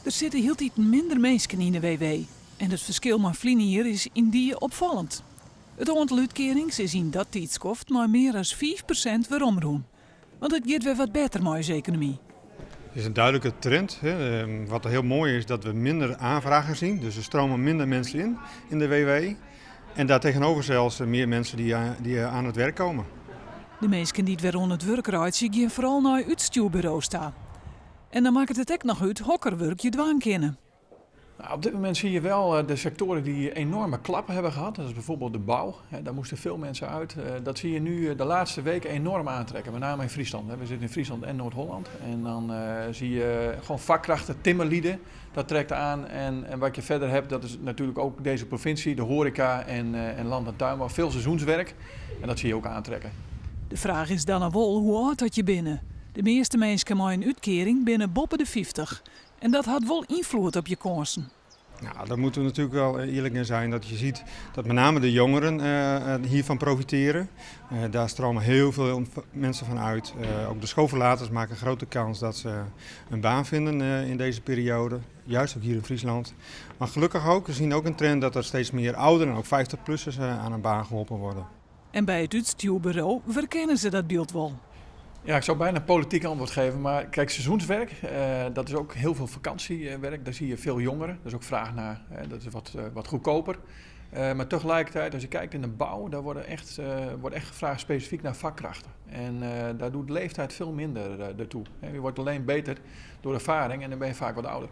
Er zitten heel iets minder mensen in de WW. En het verschil met hier is in die opvallend. Het aantal uitkerings is in dat tijdskoft maar meer dan 5% weer omroen. Want het gaat weer wat beter met onze economie. Het is een duidelijke trend. Hè. Wat heel mooi is dat we minder aanvragen zien. Dus er stromen minder mensen in de WW. En daartegenover zelfs meer mensen die aan het werk komen. De mensen die het weer aan het werk rijden, gaan vooral naar uitstuurbureaus staan. En dan maakt het ook nog uit hokkerwerk je dwaan kennen. Nou, op dit moment zie je wel de sectoren die enorme klappen hebben gehad. Dat is bijvoorbeeld de bouw. Daar moesten veel mensen uit. Dat zie je nu de laatste weken enorm aantrekken. Met name in Friesland. We zitten in Friesland en Noord-Holland. En dan zie je gewoon vakkrachten, timmerlieden. Dat trekt aan. En wat je verder hebt, dat is natuurlijk ook deze provincie, de horeca en land- en tuinbouw. Veel seizoenswerk. En dat zie je ook aantrekken. De vraag is dan wel hoe oud dat je binnen. De meeste mensen met een uitkering binnen boven de 50. En dat had wel invloed op je kansen. Nou, daar moeten we natuurlijk wel eerlijk in zijn dat je ziet dat met name de jongeren hiervan profiteren. Daar stromen heel veel mensen van uit. Ook de schoolverlaters maken een grote kans dat ze een baan vinden in deze periode. Juist ook hier in Friesland. Maar gelukkig ook, we zien ook een trend dat er steeds meer ouderen, ook 50-plussers, aan een baan geholpen worden. En bij het uitstuurbureau verkennen ze dat beeld wel. Ja, ik zou bijna een politiek antwoord geven, maar kijk, seizoenswerk, dat is ook heel veel vakantiewerk. Daar zie je veel jongeren, daar is ook vraag naar, dat is wat goedkoper. Maar tegelijkertijd, als je kijkt in de bouw, daar wordt echt gevraagd specifiek naar vakkrachten. En daar doet de leeftijd veel minder ertoe. Je wordt alleen beter door ervaring en dan ben je vaak wat ouder.